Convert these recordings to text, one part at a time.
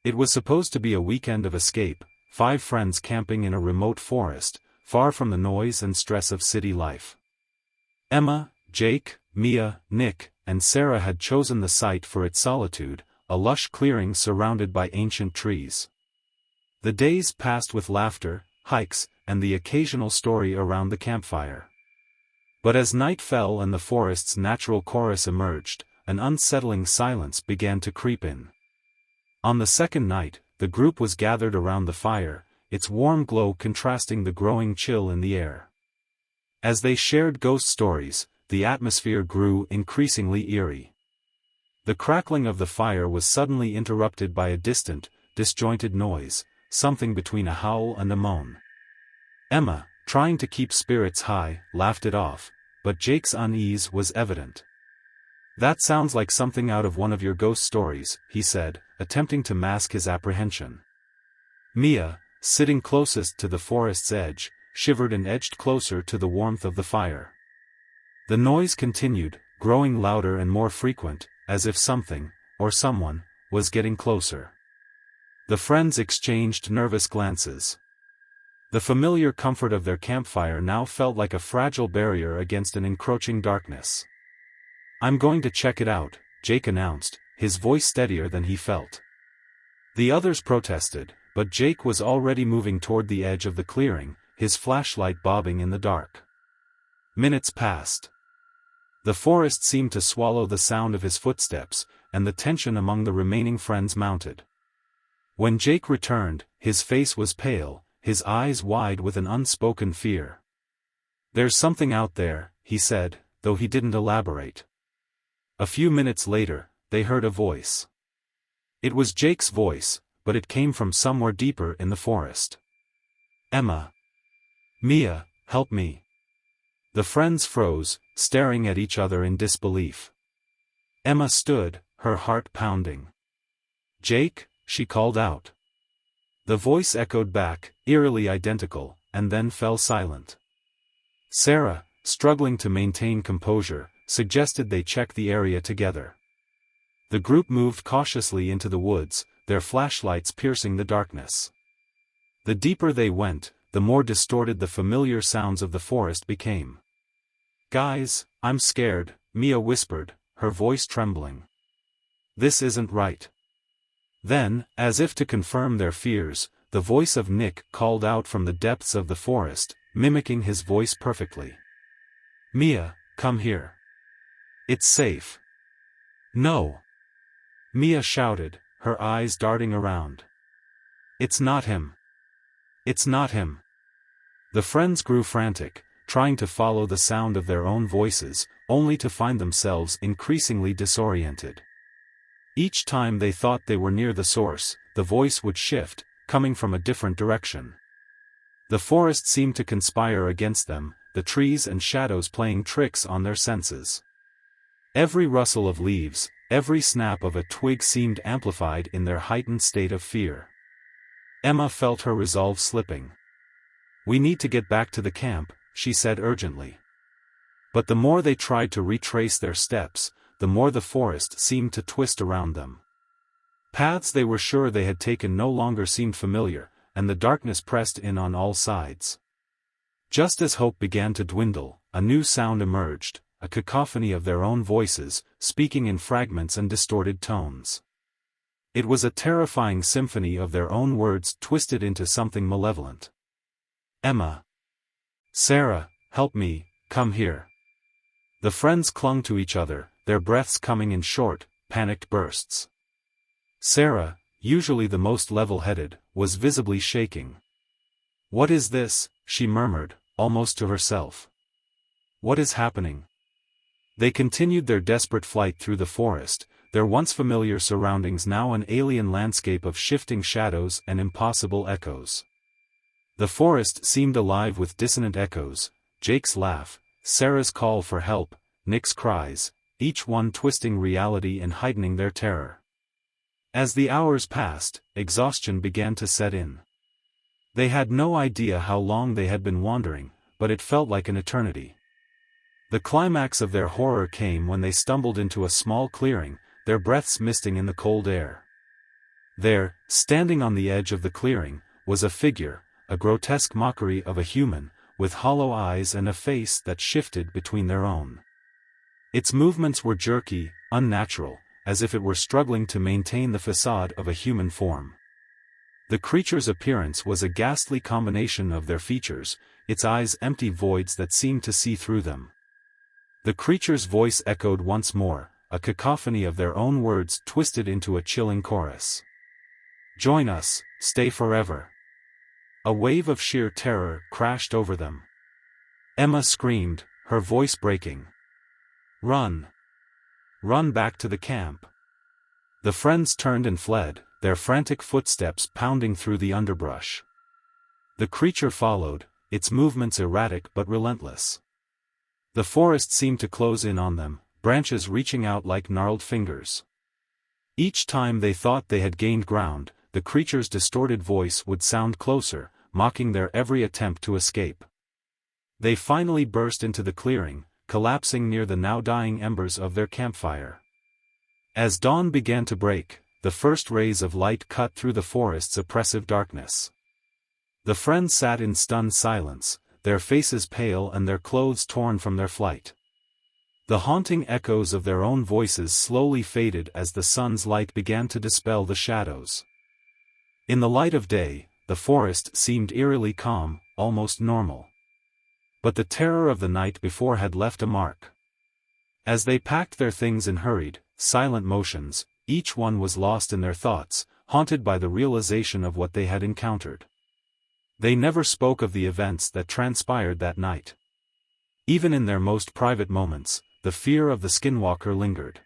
It was supposed to be a weekend of escape, 5 friends camping in a remote forest, far from the noise and stress of city life. Emma, Jake, Mia, Nick, and Sarah had chosen the site for its solitude, a lush clearing surrounded by ancient trees. The days passed with laughter, hikes, and the occasional story around the campfire. But as night fell and the forest's natural chorus emerged, an unsettling silence began to creep in. On the second night, the group was gathered around the fire, its warm glow contrasting the growing chill in the air. As they shared ghost stories, the atmosphere grew increasingly eerie. The crackling of the fire was suddenly interrupted by a distant, disjointed noise, something between a howl and a moan. Emma, trying to keep spirits high, laughed it off, but Jake's unease was evident. "That sounds like something out of one of your ghost stories," he said, attempting to mask his apprehension. Mia, sitting closest to the forest's edge, shivered and edged closer to the warmth of the fire. The noise continued, growing louder and more frequent, as if something, or someone, was getting closer. The friends exchanged nervous glances. The familiar comfort of their campfire now felt like a fragile barrier against an encroaching darkness. "I'm going to check it out," Jake announced, his voice steadier than he felt. The others protested, but Jake was already moving toward the edge of the clearing, his flashlight bobbing in the dark. Minutes passed. The forest seemed to swallow the sound of his footsteps, and the tension among the remaining friends mounted. When Jake returned, his face was pale, his eyes wide with an unspoken fear. "There's something out there," he said, though he didn't elaborate. A few minutes later, they heard a voice. It was Jake's voice, but it came from somewhere deeper in the forest. "Emma. Mia, help me." The friends froze, staring at each other in disbelief. Emma stood, her heart pounding. "Jake," she called out. The voice echoed back, eerily identical, and then fell silent. Sarah, struggling to maintain composure, suggested they check the area together. The group moved cautiously into the woods, their flashlights piercing the darkness. The deeper they went, the more distorted the familiar sounds of the forest became. "Guys, I'm scared," Mia whispered, her voice trembling. "This isn't right." Then, as if to confirm their fears, the voice of Nick called out from the depths of the forest, mimicking his voice perfectly. "Mia, come here. It's safe." "No!" Mia shouted, her eyes darting around. "It's not him. It's not him." The friends grew frantic, trying to follow the sound of their own voices, only to find themselves increasingly disoriented. Each time they thought they were near the source, the voice would shift, coming from a different direction. The forest seemed to conspire against them, the trees and shadows playing tricks on their senses. Every rustle of leaves, every snap of a twig seemed amplified in their heightened state of fear. Emma felt her resolve slipping. "We need to get back to the camp," she said urgently. But the more they tried to retrace their steps, the more the forest seemed to twist around them. Paths they were sure they had taken no longer seemed familiar, and the darkness pressed in on all sides. Just as hope began to dwindle, a new sound emerged, a cacophony of their own voices, speaking in fragments and distorted tones. It was a terrifying symphony of their own words twisted into something malevolent. "Emma. Sarah, help me, come here." The friends clung to each other, their breaths coming in short, panicked bursts. Sarah, usually the most level-headed, was visibly shaking. "What is this?" she murmured, almost to herself. "What is happening?" They continued their desperate flight through the forest, their once familiar surroundings now an alien landscape of shifting shadows and impossible echoes. The forest seemed alive with dissonant echoes, Jake's laugh, Sarah's call for help, Nick's cries, each one twisting reality and heightening their terror. As the hours passed, exhaustion began to set in. They had no idea how long they had been wandering, but it felt like an eternity. The climax of their horror came when they stumbled into a small clearing, their breaths misting in the cold air. There, standing on the edge of the clearing, was a figure, a grotesque mockery of a human, with hollow eyes and a face that shifted between their own. Its movements were jerky, unnatural, as if it were struggling to maintain the facade of a human form. The creature's appearance was a ghastly combination of their features, its eyes empty voids that seemed to see through them. The creature's voice echoed once more, a cacophony of their own words twisted into a chilling chorus. "Join us, stay forever." A wave of sheer terror crashed over them. Emma screamed, her voice breaking. "Run! Run back to the camp!" The friends turned and fled, their frantic footsteps pounding through the underbrush. The creature followed, its movements erratic but relentless. The forest seemed to close in on them, branches reaching out like gnarled fingers. Each time they thought they had gained ground, the creature's distorted voice would sound closer, mocking their every attempt to escape. They finally burst into the clearing, collapsing near the now dying embers of their campfire. As dawn began to break, the first rays of light cut through the forest's oppressive darkness. The friends sat in stunned silence, their faces pale and their clothes torn from their flight. The haunting echoes of their own voices slowly faded as the sun's light began to dispel the shadows. In the light of day, the forest seemed eerily calm, almost normal. But the terror of the night before had left a mark. As they packed their things in hurried, silent motions, each one was lost in their thoughts, haunted by the realization of what they had encountered. They never spoke of the events that transpired that night. Even in their most private moments, the fear of the skinwalker lingered.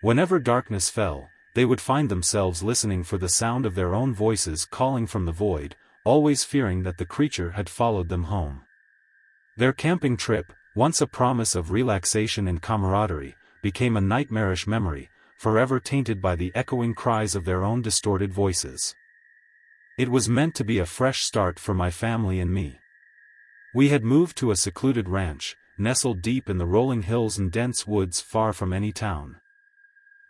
Whenever darkness fell, they would find themselves listening for the sound of their own voices calling from the void, always fearing that the creature had followed them home. Their camping trip, once a promise of relaxation and camaraderie, became a nightmarish memory, forever tainted by the echoing cries of their own distorted voices. It was meant to be a fresh start for my family and me. We had moved to a secluded ranch, nestled deep in the rolling hills and dense woods far from any town.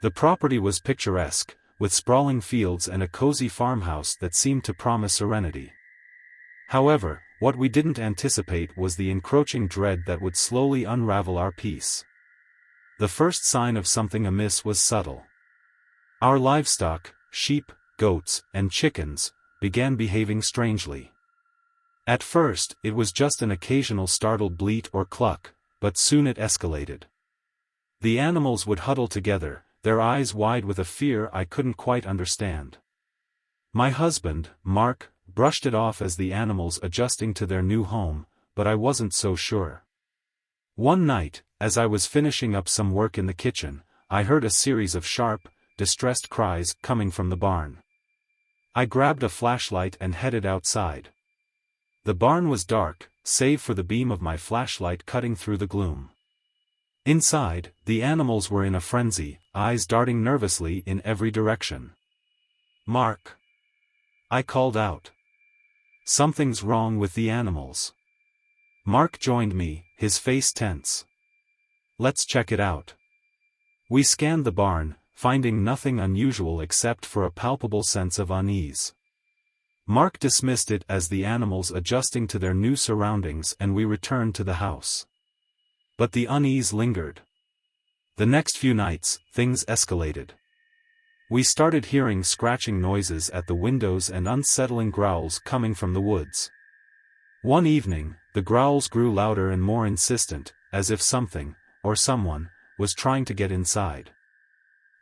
The property was picturesque, with sprawling fields and a cozy farmhouse that seemed to promise serenity. However, what we didn't anticipate was the encroaching dread that would slowly unravel our peace. The first sign of something amiss was subtle. Our livestock, sheep, goats, and chickens, began behaving strangely. At first, it was just an occasional startled bleat or cluck, but soon it escalated. The animals would huddle together, their eyes wide with a fear I couldn't quite understand. My husband, Mark, brushed it off as the animals adjusting to their new home, but I wasn't so sure. One night, as I was finishing up some work in the kitchen, I heard a series of sharp, distressed cries coming from the barn. I grabbed a flashlight and headed outside. The barn was dark, save for the beam of my flashlight cutting through the gloom. Inside, the animals were in a frenzy, eyes darting nervously in every direction. "Mark!" I called out. "Something's wrong with the animals." Mark joined me, his face tense. "Let's check it out." We scanned the barn, finding nothing unusual except for a palpable sense of unease. Mark dismissed it as the animals adjusting to their new surroundings, and we returned to the house. But the unease lingered. The next few nights, things escalated. We started hearing scratching noises at the windows and unsettling growls coming from the woods. One evening, the growls grew louder and more insistent, as if something, or someone, was trying to get inside.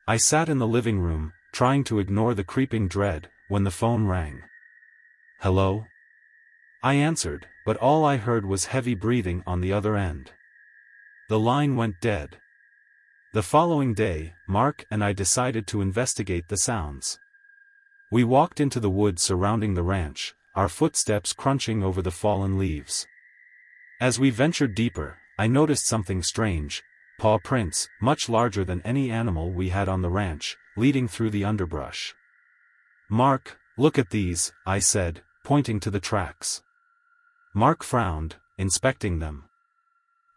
I sat in the living room, trying to ignore the creeping dread, when the phone rang. "Hello?" I answered, but all I heard was heavy breathing on the other end. The line went dead. The following day, Mark and I decided to investigate the sounds. We walked into the woods surrounding the ranch, our footsteps crunching over the fallen leaves. As we ventured deeper, I noticed something strange, paw prints, much larger than any animal we had on the ranch, leading through the underbrush. "Mark, look at these," I said, pointing to the tracks. Mark frowned, inspecting them.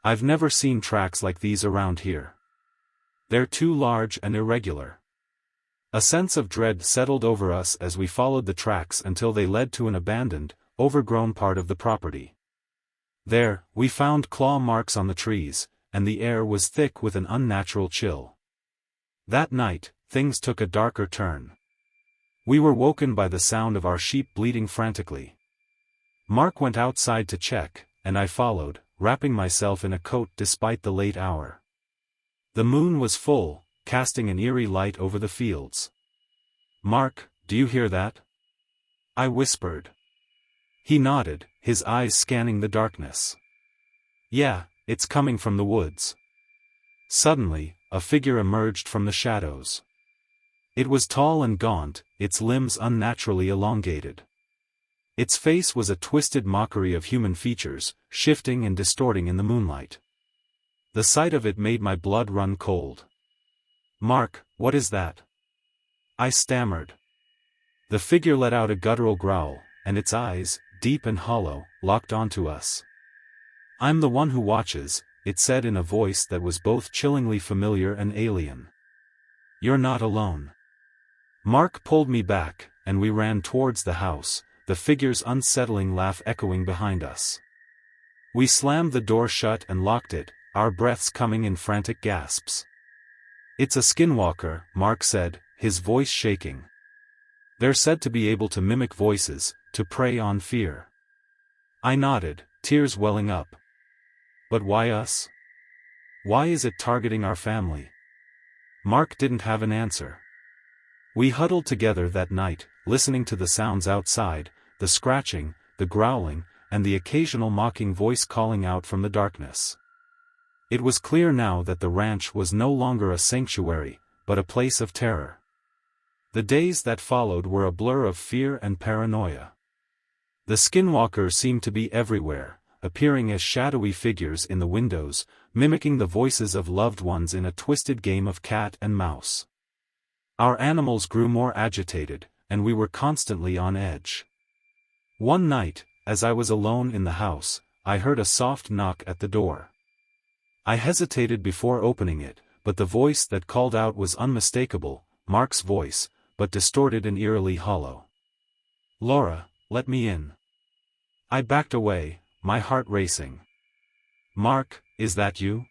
"I've never seen tracks like these around here. They're too large and irregular." A sense of dread settled over us as we followed the tracks until they led to an abandoned, overgrown part of the property. There, we found claw marks on the trees, and the air was thick with an unnatural chill. That night, things took a darker turn. We were woken by the sound of our sheep bleating frantically. Mark went outside to check, and I followed, wrapping myself in a coat despite the late hour. The moon was full, casting an eerie light over the fields. "Mark, do you hear that?" I whispered. He nodded, his eyes scanning the darkness. "Yeah, it's coming from the woods." Suddenly, a figure emerged from the shadows. It was tall and gaunt, its limbs unnaturally elongated. Its face was a twisted mockery of human features, shifting and distorting in the moonlight. The sight of it made my blood run cold. "Mark, what is that?" I stammered. The figure let out a guttural growl, and its eyes, deep and hollow, locked onto us. "I'm the one who watches," it said in a voice that was both chillingly familiar and alien. "You're not alone." Mark pulled me back, and we ran towards the house, the figure's unsettling laugh echoing behind us. We slammed the door shut and locked it, our breaths coming in frantic gasps. "It's a skinwalker," Mark said, his voice shaking. "They're said to be able to mimic voices, to prey on fear." I nodded, tears welling up. "But why us? Why is it targeting our family?" Mark didn't have an answer. We huddled together that night, listening to the sounds outside, the scratching, the growling, and the occasional mocking voice calling out from the darkness. It was clear now that the ranch was no longer a sanctuary, but a place of terror. The days that followed were a blur of fear and paranoia. The skinwalkers seemed to be everywhere, appearing as shadowy figures in the windows, mimicking the voices of loved ones in a twisted game of cat and mouse. Our animals grew more agitated, and we were constantly on edge. One night, as I was alone in the house, I heard a soft knock at the door. I hesitated before opening it, but the voice that called out was unmistakable, Mark's voice, but distorted and eerily hollow. "Laura, let me in." I backed away, my heart racing. "Mark, is that you?"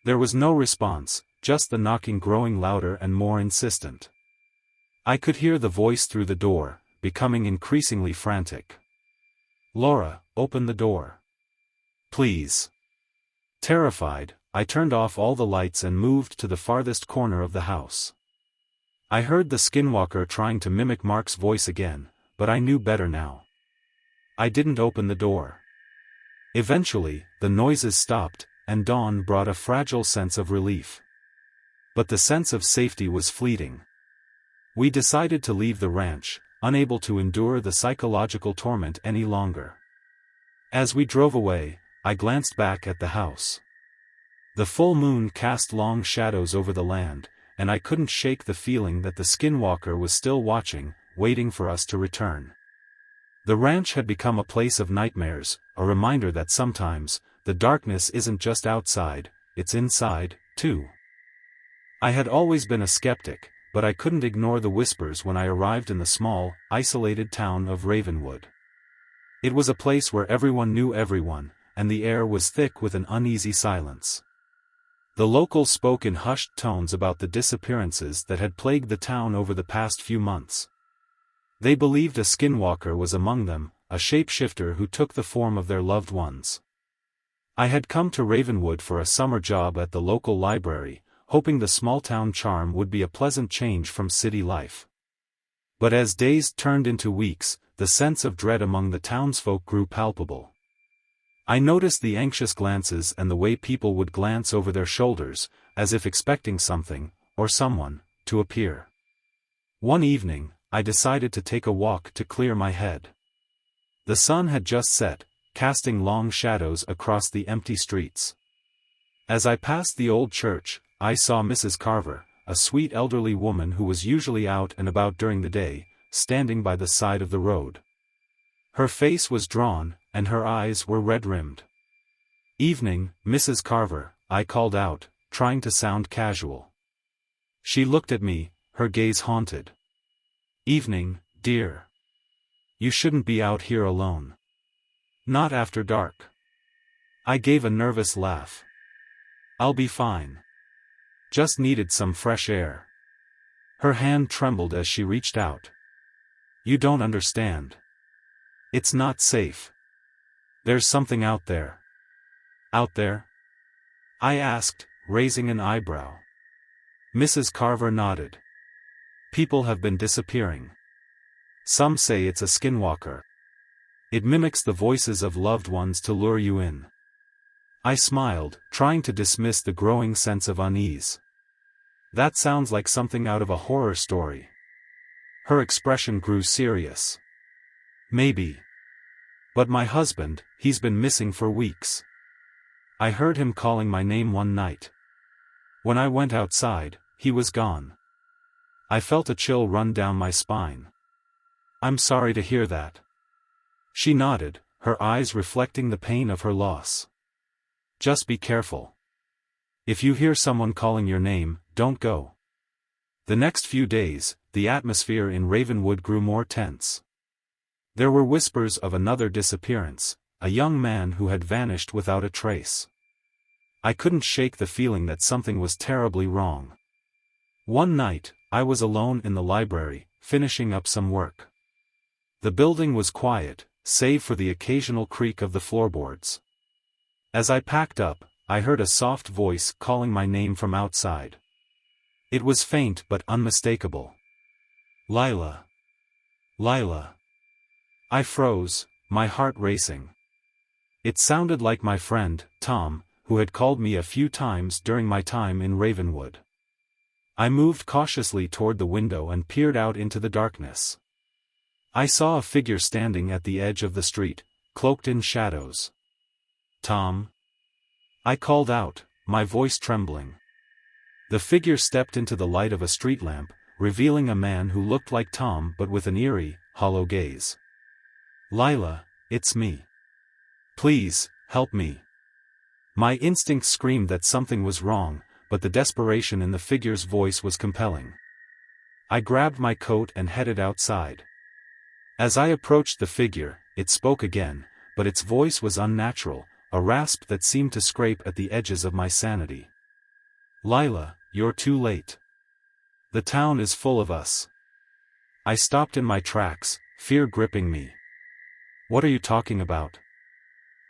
There was no response, just the knocking growing louder and more insistent. I could hear the voice through the door, becoming increasingly frantic. "Laura, open the door. Please." Terrified, I turned off all the lights and moved to the farthest corner of the house. I heard the skinwalker trying to mimic Mark's voice again, but I knew better now. I didn't open the door. Eventually, the noises stopped, and dawn brought a fragile sense of relief. But the sense of safety was fleeting. We decided to leave the ranch, unable to endure the psychological torment any longer. As we drove away, I glanced back at the house. The full moon cast long shadows over the land, and I couldn't shake the feeling that the skinwalker was still watching, waiting for us to return. The ranch had become a place of nightmares, a reminder that sometimes, the darkness isn't just outside, it's inside, too. I had always been a skeptic, but I couldn't ignore the whispers when I arrived in the small, isolated town of Ravenwood. It was a place where everyone knew everyone, and the air was thick with an uneasy silence. The locals spoke in hushed tones about the disappearances that had plagued the town over the past few months. They believed a skinwalker was among them, a shapeshifter who took the form of their loved ones. I had come to Ravenwood for a summer job at the local library, hoping the small-town charm would be a pleasant change from city life. But as days turned into weeks, the sense of dread among the townsfolk grew palpable. I noticed the anxious glances and the way people would glance over their shoulders, as if expecting something, or someone, to appear. One evening, I decided to take a walk to clear my head. The sun had just set, casting long shadows across the empty streets. As I passed the old church, I saw Mrs. Carver, a sweet elderly woman who was usually out and about during the day, standing by the side of the road. Her face was drawn, and her eyes were red-rimmed. "Evening, Mrs. Carver," I called out, trying to sound casual. She looked at me, her gaze haunted. "Evening, dear. You shouldn't be out here alone. Not after dark." I gave a nervous laugh. "I'll be fine. Just needed some fresh air." Her hand trembled as she reached out. "You don't understand. It's not safe. There's something out there." "Out there?" I asked, raising an eyebrow. Mrs. Carver nodded. "People have been disappearing. Some say it's a skinwalker. It mimics the voices of loved ones to lure you in." I smiled, trying to dismiss the growing sense of unease. "That sounds like something out of a horror story." Her expression grew serious. "Maybe. But my husband, he's been missing for weeks. I heard him calling my name one night. When I went outside, he was gone." I felt a chill run down my spine. "I'm sorry to hear that." She nodded, her eyes reflecting the pain of her loss. "Just be careful. If you hear someone calling your name, don't go." The next few days, the atmosphere in Ravenwood grew more tense. There were whispers of another disappearance, a young man who had vanished without a trace. I couldn't shake the feeling that something was terribly wrong. One night, I was alone in the library, finishing up some work. The building was quiet, save for the occasional creak of the floorboards. As I packed up, I heard a soft voice calling my name from outside. It was faint but unmistakable. "Lila. Lila." I froze, my heart racing. It sounded like my friend, Tom, who had called me a few times during my time in Ravenwood. I moved cautiously toward the window and peered out into the darkness. I saw a figure standing at the edge of the street, cloaked in shadows. "Tom?" I called out, my voice trembling. The figure stepped into the light of a street lamp, revealing a man who looked like Tom but with an eerie, hollow gaze. "Lila, it's me. Please, help me." My instincts screamed that something was wrong, but the desperation in the figure's voice was compelling. I grabbed my coat and headed outside. As I approached the figure, it spoke again, but its voice was unnatural, a rasp that seemed to scrape at the edges of my sanity. "Lila, you're too late. The town is full of us." I stopped in my tracks, fear gripping me. "What are you talking about?"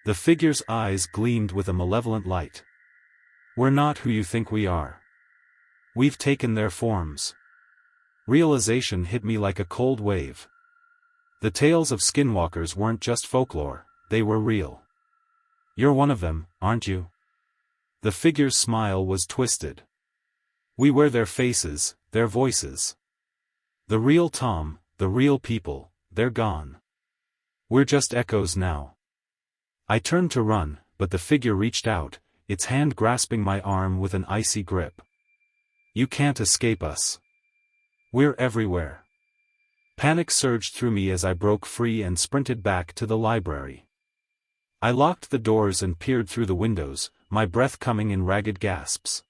The figure's eyes gleamed with a malevolent light. "We're not who you think we are. We've taken their forms." Realization hit me like a cold wave. The tales of skinwalkers weren't just folklore, they were real. "You're one of them, aren't you?" The figure's smile was twisted. "We wear their faces, their voices. The real Tom, the real people, they're gone. We're just echoes now." I turned to run, but the figure reached out, its hand grasping my arm with an icy grip. "You can't escape us. We're everywhere." Panic surged through me as I broke free and sprinted back to the library. I locked the doors and peered through the windows, my breath coming in ragged gasps.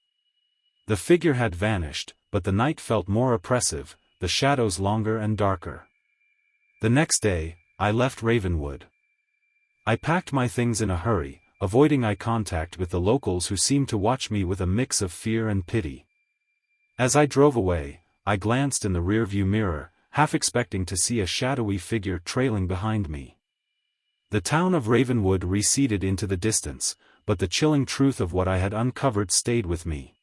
The figure had vanished, but the night felt more oppressive, the shadows longer and darker. The next day, I left Ravenwood. I packed my things in a hurry, avoiding eye contact with the locals who seemed to watch me with a mix of fear and pity. As I drove away, I glanced in the rearview mirror, half expecting to see a shadowy figure trailing behind me. The town of Ravenwood receded into the distance, but the chilling truth of what I had uncovered stayed with me.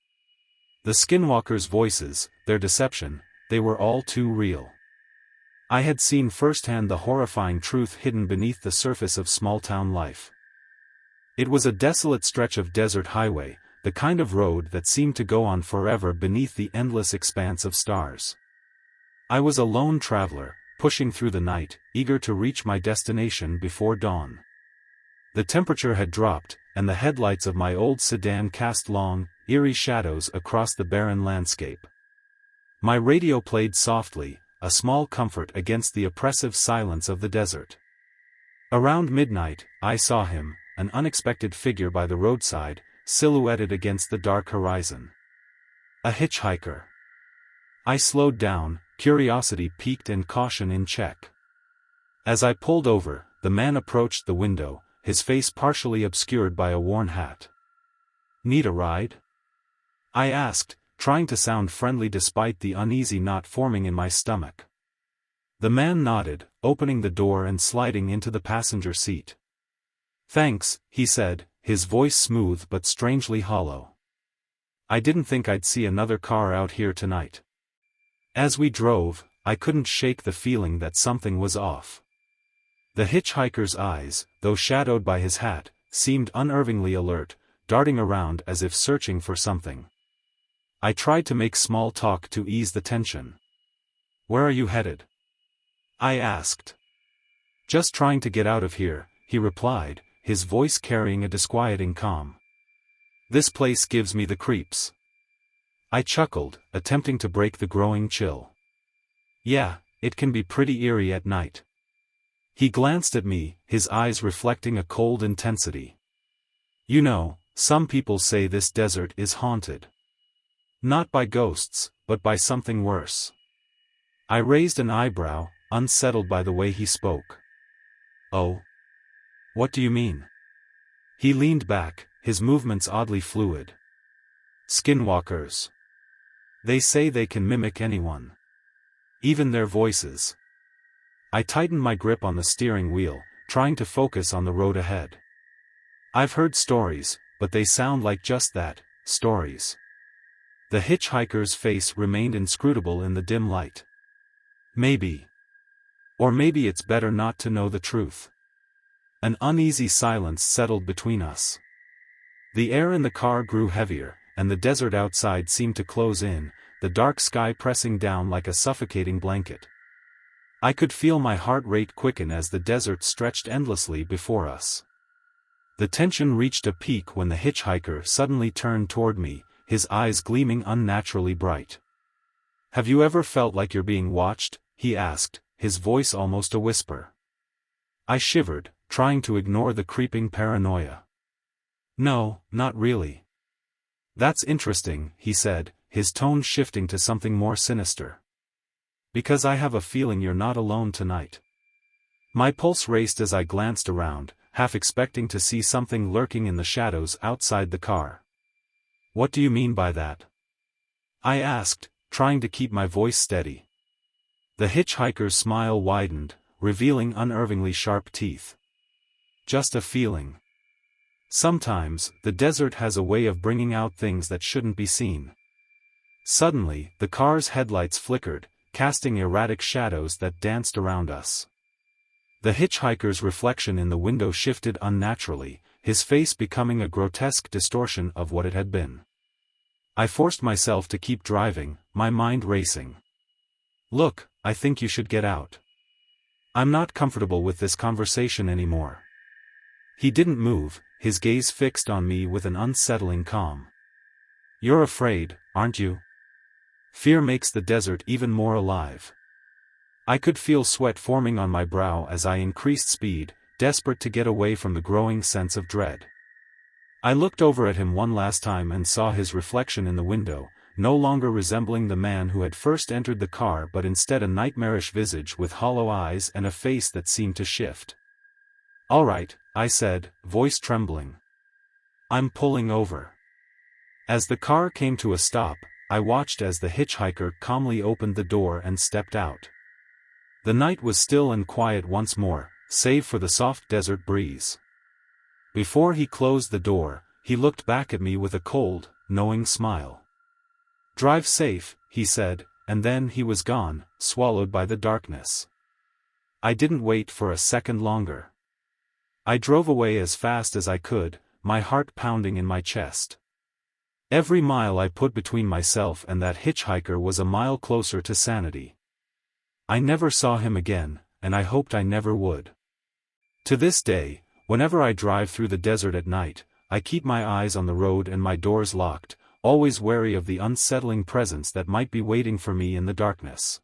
The skinwalkers' voices, their deception, they were all too real. I had seen firsthand the horrifying truth hidden beneath the surface of small-town life. It was a desolate stretch of desert highway, the kind of road that seemed to go on forever beneath the endless expanse of stars. I was a lone traveler, pushing through the night, eager to reach my destination before dawn. The temperature had dropped, and the headlights of my old sedan cast long, eerie shadows across the barren landscape. My radio played softly, a small comfort against the oppressive silence of the desert. Around midnight, I saw him, an unexpected figure by the roadside, silhouetted against the dark horizon. A hitchhiker. I slowed down, curiosity piqued and caution in check. As I pulled over, the man approached the window, his face partially obscured by a worn hat. "Need a ride?" I asked, trying to sound friendly despite the uneasy knot forming in my stomach. The man nodded, opening the door and sliding into the passenger seat. "Thanks," he said, his voice smooth but strangely hollow. "I didn't think I'd see another car out here tonight." As we drove, I couldn't shake the feeling that something was off. The hitchhiker's eyes, though shadowed by his hat, seemed unnervingly alert, darting around as if searching for something. I tried to make small talk to ease the tension. "Where are you headed?" I asked. "Just trying to get out of here," he replied, his voice carrying a disquieting calm. "This place gives me the creeps." I chuckled, attempting to break the growing chill. "Yeah, it can be pretty eerie at night." He glanced at me, his eyes reflecting a cold intensity. "You know, some people say this desert is haunted. Not by ghosts, but by something worse." I raised an eyebrow, unsettled by the way he spoke. "Oh? What do you mean?" He leaned back, his movements oddly fluid. "Skinwalkers. They say they can mimic anyone. Even their voices." I tightened my grip on the steering wheel, trying to focus on the road ahead. "I've heard stories, but they sound like just that, stories." The hitchhiker's face remained inscrutable in the dim light. "Maybe. Or maybe it's better not to know the truth." An uneasy silence settled between us. The air in the car grew heavier, and the desert outside seemed to close in, the dark sky pressing down like a suffocating blanket. I could feel my heart rate quicken as the desert stretched endlessly before us. The tension reached a peak when the hitchhiker suddenly turned toward me, his eyes gleaming unnaturally bright. "Have you ever felt like you're being watched?" he asked, his voice almost a whisper. I shivered, trying to ignore the creeping paranoia. "No, not really." "That's interesting," he said, his tone shifting to something more sinister. "Because I have a feeling you're not alone tonight." My pulse raced as I glanced around, half expecting to see something lurking in the shadows outside the car. "What do you mean by that?" I asked, trying to keep my voice steady. The hitchhiker's smile widened, revealing unnervingly sharp teeth. "Just a feeling. Sometimes, the desert has a way of bringing out things that shouldn't be seen." Suddenly, the car's headlights flickered, casting erratic shadows that danced around us. The hitchhiker's reflection in the window shifted unnaturally, his face becoming a grotesque distortion of what it had been. I forced myself to keep driving, my mind racing. "Look, I think you should get out. I'm not comfortable with this conversation anymore." He didn't move, his gaze fixed on me with an unsettling calm. "You're afraid, aren't you? Fear makes the desert even more alive." I could feel sweat forming on my brow as I increased speed, desperate to get away from the growing sense of dread. I looked over at him one last time and saw his reflection in the window, no longer resembling the man who had first entered the car but instead a nightmarish visage with hollow eyes and a face that seemed to shift. "All right," I said, voice trembling. "I'm pulling over." As the car came to a stop, I watched as the hitchhiker calmly opened the door and stepped out. The night was still and quiet once more, save for the soft desert breeze. Before he closed the door, he looked back at me with a cold, knowing smile. "Drive safe," he said, and then he was gone, swallowed by the darkness. I didn't wait for a second longer. I drove away as fast as I could, my heart pounding in my chest. Every mile I put between myself and that hitchhiker was a mile closer to sanity. I never saw him again, and I hoped I never would. To this day, whenever I drive through the desert at night, I keep my eyes on the road and my doors locked, always wary of the unsettling presence that might be waiting for me in the darkness.